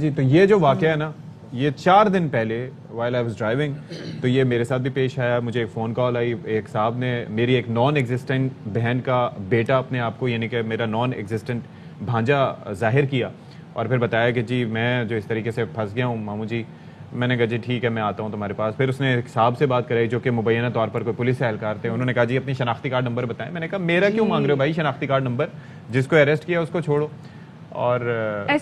جی تو یہ جو واقعہ ہے نا، یہ 4 دن پہلے وائل آئی واز ڈرائیونگ تو یہ میرے ساتھ بھی پیش آیا. مجھے ایک فون کال آئی، ایک صاحب نے میری ایک نان ایگزسٹنٹ بہن کا بیٹا اپنے آپ کو، یعنی کہ میرا نان ایگزسٹنٹ بھانجا ظاہر کیا اور پھر بتایا کہ جی میں جو اس طریقے سے پھنس گیا ہوں ماموں جی. میں نے کہا جی ٹھیک ہے میں آتا ہوں تمہارے پاس. پھر اس نے ایک صاحب سے بات کرائی جو کہ مبینہ طور پر کوئی پولیس اہلکار تھے. انہوں نے کہا جی اپنی شناختی کارڈ نمبر بتائیں. میں نے کہا میرا کیوں مانگ رہے ہو بھائی شناختی کارڈ نمبر؟ جس کو اریسٹ کیا اس کو چھوڑو. اور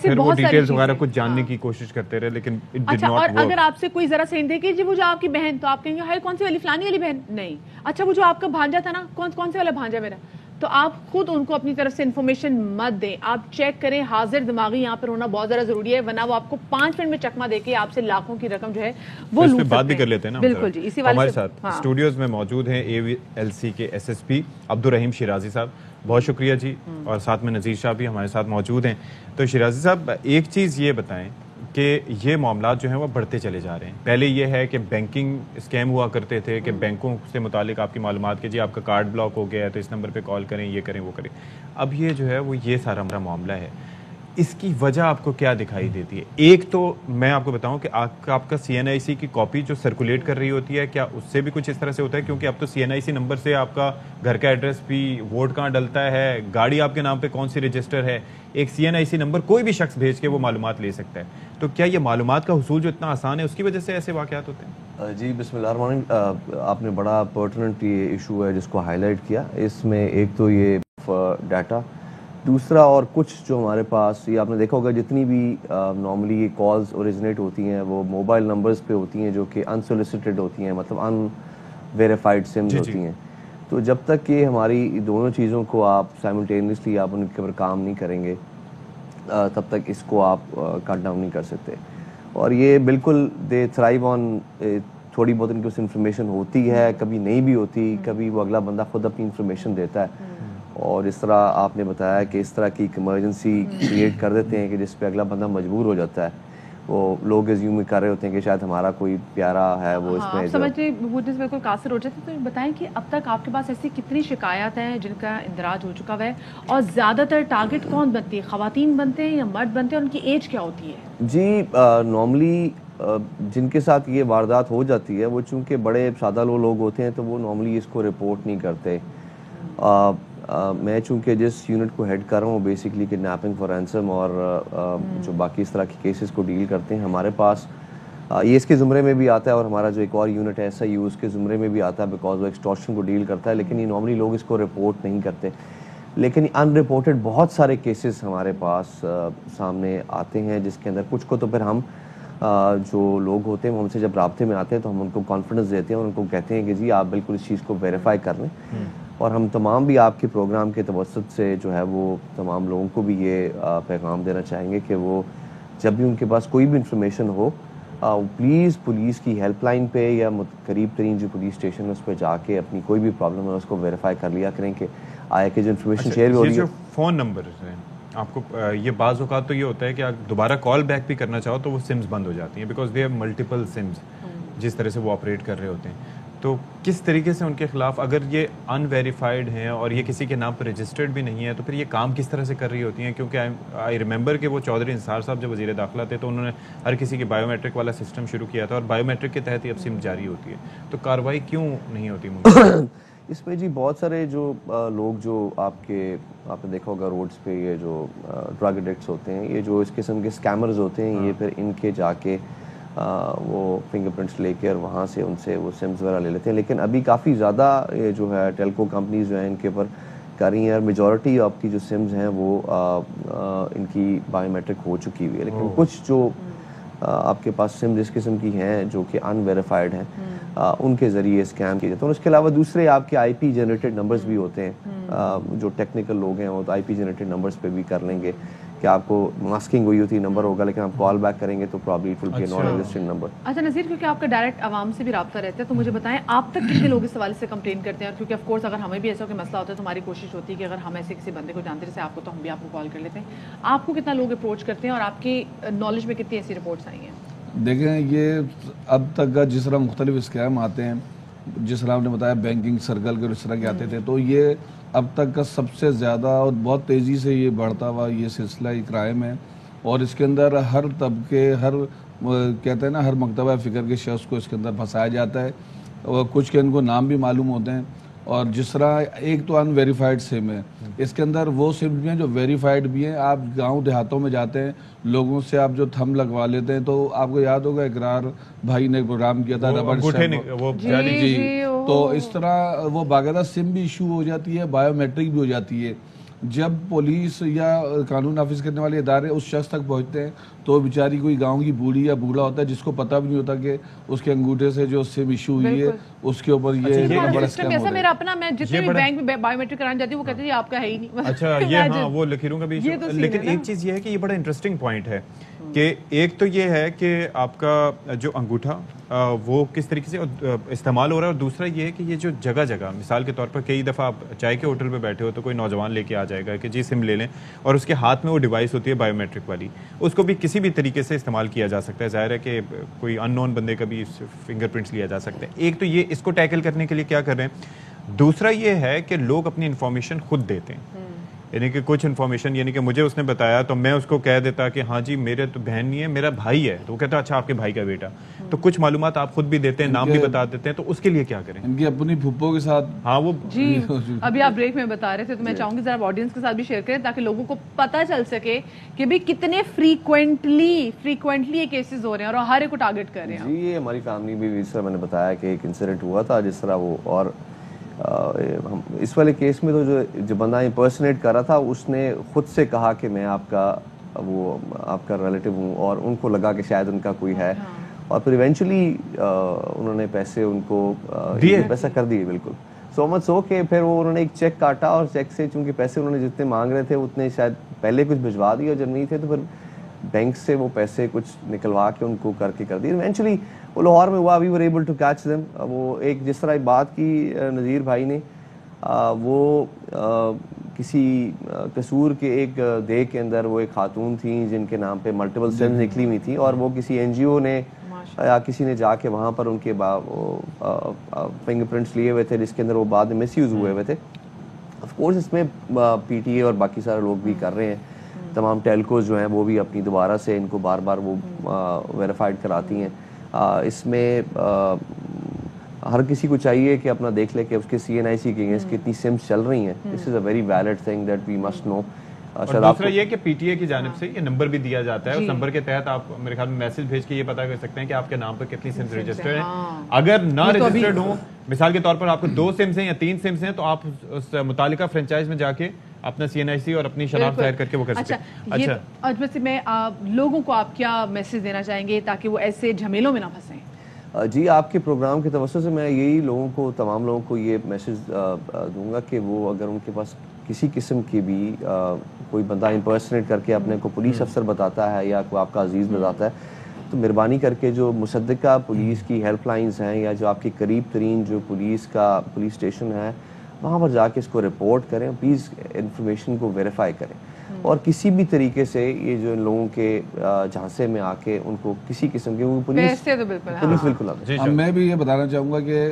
پھر وہ ڈیٹیلز وغیرہ کچھ جاننے کی کوشش کرتے رہے لیکن اٹ ڈڈ ناٹ ورک. اور اگر آپ سے کوئی ذرا سینڈ دے کہ جی وہ جو آپ کی بہن، تو آپ کہیں گے ہائے کون سی والی، فلانی والی بہن؟ نہیں. اچھا وہ جو آپ کا بھانجا تھا نا، کون سے والا بھانجا میرا؟ تو آپ خود ان کو اپنی طرف سے انفارمیشن مت دیں. آپ چیک کریں. حاضر دماغی یہاں پر ہونا بہت زیادہ ضروری ہے، ورنہ وہ آپ کو 5 منٹ میں چکما دے کے آپ سے لاکھوں کی رقم جو ہے وہ لوٹ سکتے ہیں. بات بھی کر لیتے ہیں نا. بالکل جی. اسی والے ہمارے ساتھ اسٹوڈیوز میں موجود ہیں AVLC کے SSP عبدالرحیم شیرازی صاحب. بہت شکریہ جی. اور ساتھ میں نذیر شاہ بھی ہمارے ساتھ موجود ہیں. تو شیرازی صاحب ایک چیز یہ بتائیں کہ یہ معاملات جو ہیں وہ بڑھتے چلے جا رہے ہیں. پہلے یہ ہے کہ بینکنگ اسکیم ہوا کرتے تھے کہ بینکوں سے متعلق آپ کی معلومات کہ جی آپ کا کارڈ بلاک ہو گیا ہے تو اس نمبر پہ کال کریں، یہ کریں وہ کریں. اب یہ جو ہے وہ یہ سارا ہمارا معاملہ ہے. اس کی وجہ آپ کو کیا دکھائی دیتی ہے؟ ایک تو میں آپ کو بتاؤں کہ آپ کا CNIC کی کاپی جو سرکولیٹ کر رہی ہوتی ہے، کیا اس سے بھی کچھ اس طرح سے ہوتا ہے؟ کیونکہ اب تو CNIC نمبر سے آپ کا گھر کا ایڈریس بھی، ووٹ کہاں ڈلتا ہے، گاڑی آپ کے نام پہ کون سی رجسٹر ہے، ایک CNIC نمبر کوئی بھی شخص بھیج کے وہ معلومات لے سکتا ہے. تو کیا یہ معلومات کا حصول جو اتنا آسان ہے اس کی وجہ سے ایسے واقعات ہوتے ہیں؟ جی بسم اللہ الرحمن الرحیم. آپ نے بڑا پرٹننٹ یہ ایشو ہے جس کو ہائی لائٹ کیا. اس میں ایک تو یہ ڈیٹا، دوسرا اور کچھ جو ہمارے پاس یہ آپ نے دیکھا ہوگا جتنی بھی نارملی یہ کالز اوریجنیٹ ہوتی ہیں وہ موبائل نمبرز پہ ہوتی ہیں جو کہ انسولیسیٹڈ ہوتی ہیں، مطلب ان ویریفائڈ سمز ہوتی ہیں. تو جب تک یہ ہماری دونوں چیزوں کو آپ سائملٹینیسلی آپ ان کے اوپر کام نہیں کریں گے تب تک اس کو آپ کٹ ڈاؤن نہیں کر سکتے. اور یہ بالکل دے تھرائیو آن تھوڑی بہت ان کے پاس انفارمیشن ہوتی ہے، کبھی نہیں بھی ہوتی، کبھی وہ اگلا بندہ خود اپنی انفارمیشن دیتا ہے. اور اس طرح آپ نے بتایا کہ اس طرح کی ایک ایمرجنسی کریٹ کر دیتے ہیں کہ جس پہ اگلا بندہ مجبور ہو جاتا ہے. وہ لوگ ایزیوم کر رہے ہوتے ہیں کہ شاید ہمارا کوئی پیارا ہے وہ اس میں سمجھتے میں کوئی قاصر ہو جاتے. تو بتائیں کہ اب تک آپ کے پاس ایسی کتنی شکایات ہیں جن کا اندراج ہو چکا ہے، اور زیادہ تر ٹارگٹ کون بنتی ہے؟ خواتین بنتے ہیں یا مرد بنتے ہیں؟ اور ان کی ایج کیا ہوتی ہے؟ جی نارملی جن کے ساتھ یہ واردات ہو جاتی ہے وہ چونکہ بڑے سادہ لوگ ہوتے ہیں تو وہ نارملی اس کو رپورٹ نہیں کرتے. میں چونکہ جس یونٹ کو ہیڈ کر رہا ہوں بیسکلی کڈنیپنگ فار رینسم اور جو باقی اس طرح کے کیسز کو ڈیل کرتے ہیں، ہمارے پاس یہ اس کے زمرے میں بھی آتا ہے. اور ہمارا جو ایک اور یونٹ ہے SIU اس کے زمرے میں بھی آتا ہے بیکاز وہ ایکسٹورشن کو ڈیل کرتا ہے. لیکن یہ نارملی لوگ اس کو رپورٹ نہیں کرتے. لیکن ان رپورٹڈ بہت سارے کیسز ہمارے پاس سامنے آتے ہیں جس کے اندر کچھ کو تو پھر ہم جو لوگ ہوتے ہیں وہ ہم سے جب رابطے میں آتے ہیں تو ہم ان کو کانفیڈنس دیتے ہیں اور ان کو کہتے ہیں کہ جی آپ بالکل اس چیز کو ویریفائی کر لیں. اور ہم تمام بھی آپ کے پروگرام کے توسط سے جو ہے وہ تمام لوگوں کو بھی یہ پیغام دینا چاہیں گے کہ وہ جب بھی ان کے پاس کوئی بھی انفارمیشن ہو پلیز پولیس کی ہیلپ لائن پہ یا قریب ترین جو پولیس اسٹیشن ہے اس پہ جا کے اپنی کوئی بھی پرابلم ہے اس کو ویریفائی کر لیا کریں کہ آیا کہ جو انفارمیشن شیئر ہو رہی ہے. جو فون نمبر ہیں آپ کو یہ بعض اوقات تو یہ ہوتا ہے کہ آپ دوبارہ کال بیک بھی کرنا چاہو تو وہ سمز بند ہو جاتی ہیں because they have multiple SIMs جس طرح سے وہ آپریٹ کر رہے ہوتے ہیں. تو کس طریقے سے ان کے خلاف اگر یہ ان ویریفائڈ ہیں اور یہ کسی کے نام پر رجسٹرڈ بھی نہیں ہے تو پھر یہ کام کس طرح سے کر رہی ہوتی ہیں؟ کیونکہ آئی ریمبر کہ وہ چودھری انصار صاحب جب وزیر داخلہ تھے تو انہوں نے ہر کسی کے بایو میٹرک والا سسٹم شروع کیا تھا اور بایو میٹرک کے تحت ہی اب سم جاری ہوتی ہے. تو کارروائی کیوں نہیں ہوتی ممکن؟ اس میں جی بہت سارے جو لوگ جو آپ نے دیکھا ہوگا روڈز پہ یہ جو ڈرگ ایڈکٹس ہوتے ہیں، یہ جو اس قسم کے اسکیمرز ہوتے ہیں، یہ پھر ان کے جا کے وہ فنگر پرنٹس لے کے اور وہاں سے ان سے وہ سمز وغیرہ لے لیتے ہیں. لیکن ابھی کافی زیادہ یہ جو ہے ٹیلکو کمپنیز جو ہیں ان کے اوپر کر رہی ہیں اور میجورٹی آپ کی جو سمز ہیں وہ ان کی بایو میٹرک ہو چکی ہوئی ہے. لیکن کچھ جو آپ کے پاس سم جس قسم کی ہیں جو کہ ان ویریفائڈ ہیں ان کے ذریعے اسکیم کیے جاتے ہیں. اور اس کے علاوہ دوسرے آپ کے IP جنریٹڈ نمبرز بھی ہوتے ہیں. جو ٹیکنیکل لوگ ہیں وہ تو IP جنریٹڈ نمبرز پہ بھی کر لیں گے کہ آپ کو ماسکنگ ہوئی ہوتی نمبر ہوگا لیکن آپ کال بیک کریں گے تو probably it will be non existing number. اچھا نذیر، کیونکہ آپ کا ڈائریکٹ عوام سے بھی رابطہ رہتا ہے تو مجھے بتائیں آپ تک کتنے لوگ اس حوالے سے کمپلین کرتے ہیں؟ اور کیونکہ آف کورس اگر ہمیں بھی ایسا کوئی مسئلہ ہوتا ہے تو ہماری کوشش ہوتی ہے کہ اگر ہم ایسے کسی بندے کو جانتے ہیں جیسے آپ کو تو ہم بھی آپ کو کال کر لیتے ہیں. آپ کو کتنا لوگ اپروچ کرتے ہیں اور آپ کی نالج میں کتنی ایسی رپورٹس آئی ہیں؟ دیکھیں یہ اب تک کا جس طرح مختلف اسکیم آتے ہیں، جس طرح آپ نے بتایا بینکنگ سرکل کے اس طرح کے آتے تھے، تو یہ اب تک کا سب سے زیادہ اور بہت تیزی سے یہ بڑھتا ہوا یہ سلسلہ کرائم ہے. اور اس کے اندر ہر طبقے کہتے ہیں نا ہر مکتبہ فکر کے شخص کو اس کے اندر پھنسایا جاتا ہے، اور کچھ کے ان کو نام بھی معلوم ہوتے ہیں، اور جس طرح ایک تو ان ویریفائڈ سم ہے، اس کے اندر وہ سم بھی ہیں جو ویریفائڈ بھی ہیں. آپ گاؤں دیہاتوں میں جاتے ہیں، لوگوں سے آپ جو تھم لگوا لیتے ہیں، تو آپ کو یاد ہوگا اقرار بھائی نے پروگرام کیا تھا ربڑ جی، تو اس طرح وہ باقاعدہ سم بھی ایشو ہو جاتی ہے، بایو میٹرک بھی ہو جاتی ہے. جب پولیس یا قانون نافذ کرنے والے ادارے اس شخص تک پہنچتے ہیں تو بیچاری کوئی گاؤں کی بوڑھی یا بوڑھا ہوتا ہے جس کو پتہ بھی نہیں ہوتا کہ اس کے انگوٹھے سے جو سم ایشو ہوئی ہے اس کے اوپر یہ بڑا اسکیم ہو رہا ہے. میرا اپنا، میں جتنے بھی بینک میں بایو میٹرک کرانے جاتی ہوں وہ کہتے ہیں آپ کا ہے ہی نہیں. اچھا یہ ہاں وہ لکیروں کا بھی. لیکن ایک چیز یہ ہے کہ یہ بڑا انٹرسٹنگ پوائنٹ ہے کہ ایک تو یہ ہے کہ آپ کا جو انگوٹھا وہ کس طریقے سے استعمال ہو رہا ہے، اور دوسرا یہ ہے کہ یہ جو جگہ جگہ مثال کے طور پر کئی دفعہ آپ چائے کے ہوٹل پہ بیٹھے ہو تو کوئی نوجوان لے کے آ جائے گا کہ جی سم لے لیں، اور اس کے ہاتھ میں وہ ڈیوائس ہوتی ہے بایو میٹرک والی، اس کو بھی کسی بھی طریقے سے استعمال کیا جا سکتا ہے. ظاہر ہے کہ کوئی ان نون بندے کا بھی فنگر پرنٹس لیا جا سکتا ہے. ایک تو یہ اس کو ٹیکل کرنے کے لیے کیا کر رہے ہیں، دوسرا یہ ہے کہ لوگ اپنی انفارمیشن خود دیتے ہیں، یعنی کہ کچھ انفارمیشن یعنی کہ مجھے اس نے بتایا تو میں اس کو کہہ دیتا کہ ہاں جی میرے تو بہن نہیں ہے میرا بھائی ہے، تو وہ کہتا اچھا آپ کے بھائی کا بیٹا. تو کچھ معلومات آپ خود بھی دیتے ہیں، نام بھی بتا دیتے ہیں، تو اس کے لیے کیا کریں؟ ان کی اپنی پھپھو کے ساتھ ہاں وہ جی ابھی آپ بریک میں بتا رہے تھے تو میں چاہوں گی ذرا آڈینس کے ساتھ بھی شیئر کریں تاکہ لوگوں کو پتہ چل سکے کہ بھی کتنے فریکوینٹلی یہ کیسز ہو رہے ہیں اور ہر ایک کو ٹارگٹ کر رہے ہیں. جی یہ ہماری فیملی میں بھی، اس طرح میں نے بتایا کہ ایک انسیڈنٹ ہوا تھا جس طرح وہ، اور اس والے کیس میں تو جو بندہ امپرسنیٹ کر رہا تھا اس نے خود سے کہا کہ میں آپ کا ریلیٹیو ہوں، اور ان کو لگا کہ شاید ان کا کوئی ہے، اور پھر ایونچولی انہوں نے پیسے ان کو پیسہ کر دیے. بالکل سو مچ سو کہ پھر وہ انہوں نے ایک چیک کاٹا، اور چیک سے چونکہ پیسے انہوں نے جتنے مانگ رہے تھے اتنے شاید پہلے کچھ بھجوا دیے، اور جب نہیں تھے تو پھر بینک سے وہ پیسے کچھ نکلوا کے ان کو کر دیے. ایونچولی وہ لاہور میں ہوا، we were able to catch them. وہ ایک جس طرح بات کی نذیر بھائی نے، وہ کسی قصور کے ایک دیہ کے اندر وہ ایک خاتون تھیں جن کے نام پہ ملٹیپل سمز نکلی ہوئی تھیں، اور وہ کسی این جی او نے یا کسی نے جا کے وہاں پر ان کے فنگر پرنٹس لیے ہوئے تھے، جس کے اندر وہ بعد میں مس یوز ہوئے تھے. آف کورس اس میں پی ٹی اے اور باقی سارے لوگ بھی کر رہے ہیں، تمام ٹیلکوز جو ہیں وہ بھی اپنی دوبارہ سے ان کو بار بار وہ ویریفائڈ کراتی ہیں. اس میں ہر کسی کو چاہیے کہ اپنا دیکھ لے کہ اس کے سی این آئی سی کے اگینسٹ کتنی سمز چل رہی ہیں. This is a very valid thing that we must know. اور دوسرا یہ کہ پی ٹی اے کی جانب سے یہ نمبر بھی دیا جاتا ہے، اس نمبر کے تحت آپ میرے خیال میں میسج بھیج کے یہ پتا کر سکتے ہیں کہ آپ کے نام پر کتنی سمز رجسٹرڈ ہیں. اگر نہ رجسٹرڈ ہوں، مثال کے طور پر آپ کو 2 سمز ہیں یا 3 سمز ہیں، تو آپ اس متعلقہ فرنچائز میں جا کے اپنا سی این آئی سی اور اپنی شناخت ظاہر کر کے وہ کر سکتے ہیں. اچھا آج ویسے میں لوگوں کو آپ کیا میسج دینا چاہیں گے تاکہ وہ ایسے جھمیلوں میں نہ پھنسیں؟ جی آپ کے پروگرام کے توسط سے میں یہی تمام لوگوں کو یہ میسج دوں گا کہ وہ اگر ان کے پاس کسی قسم کی بھی کوئی بندہ امپرسنیٹ کر کے اپنے کو پولیس افسر بتاتا ہے یا کوئی آپ کا عزیز بتاتا ہے، تو مہربانی کر کے جو مصدقہ پولیس کی ہیلپ لائنز ہیں یا جو آپ کی قریب ترین جو پولیس اسٹیشن ہے وہاں پر جا کے اس کو رپورٹ کریں. پلیز انفارمیشن کو ویریفائی کریں، اور کسی بھی طریقے سے یہ جو ان لوگوں کے جھانسے میں آ کے ان کو کسی قسم کے پولیس بالکل. میں بھی یہ بتانا چاہوں گا کہ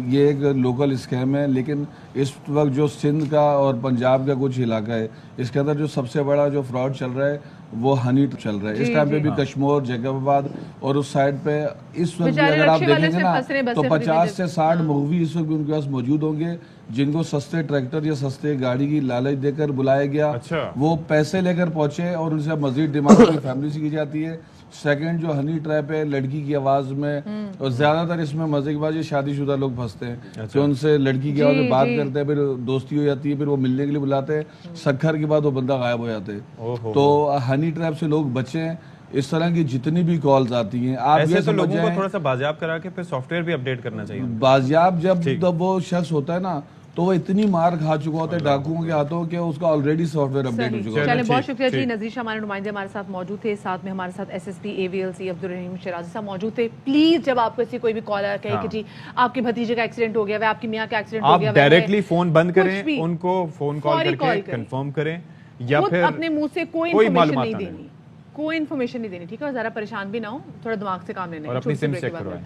یہ ایک لوکل اسکیم ہے، لیکن اس وقت جو سندھ کا اور پنجاب کا کچھ علاقہ ہے اس کے اندر جو سب سے بڑا جو فراڈ چل رہا ہے وہ ہنی چل رہا ہے. اس ٹائم پہ بھی کشمور، جیکب آباد اور اس سائڈ پہ اس وقت بھی اگر آپ دیکھیں گے نا تو 50 سے 60 مغوی اس وقت بھی ان کے پاس موجود ہوں گے جن کو سستے ٹریکٹر یا سستے گاڑی کی لالچ دے کر بلایا گیا. وہ پیسے لے کر پہنچے اور ان سے مزید ڈیمانڈ اپنی فیملی سے کی جاتی ہے. سیکنڈ جو ہنی ٹریپ ہے لڑکی کی آواز میں، اور زیادہ تر اس میں مزے کی بات یہ شادی شدہ لوگ پھنستے ہیں کہ ان سے لڑکی کی آواز میں بات کرتے ہیں، پھر دوستی ہو جاتی ہے، پھر وہ ملنے کے لیے بلاتے ہیں، سکھر کے بعد وہ بندہ غائب ہو جاتے ہیں. تو ہنی ٹریپ سے لوگ بچیں. اس طرح کی جتنی بھی کالز آتی ہیں آپ یہ تو لوگوں کو تھوڑا سا بازیاب کرا کے پھر سافٹ ویئر بھی اپڈیٹ کرنا چاہیے. بازیاب جب وہ شخص ہوتا ہے نا تو وہ اتنی مار کھا چکا ہوتا ہے ڈاکوؤں کے ہاتھوں کہ اس کا آلریڈی سافٹ ویئر اپڈیٹ ہو چکا ہے. چلیں بہت شکریہ جی. نذیر شاہ ہمارے نمائندے ہمارے ساتھ موجود تھے، ساتھ میں ہمارے ساتھ S S P A V L C Abdulrahim Shirazi صاحب موجود تھے. پلیز جب آپ کو ایسی کوئی بھی کال آیا کہے کہ جی آپ کے بھتیجے کا ایکسیڈنٹ ہو گیا ہے، آپ کی میاں کا ایکسیڈنٹ ہو گیا ہے، آپ ڈائریکٹلی فون بند کریں، ان کو فون کال کر کے کنفرم کریں، یا پھر اپنے منہ سے کوئی انفارمیشن نہیں دینی، کوئی انفارمیشن نہیں دینی، ٹھیک ہے. ذرا پریشان بھی نہ ہو، تھوڑا دماغ سے کام لینا ہے. اور اپنی سم چیک کروایں.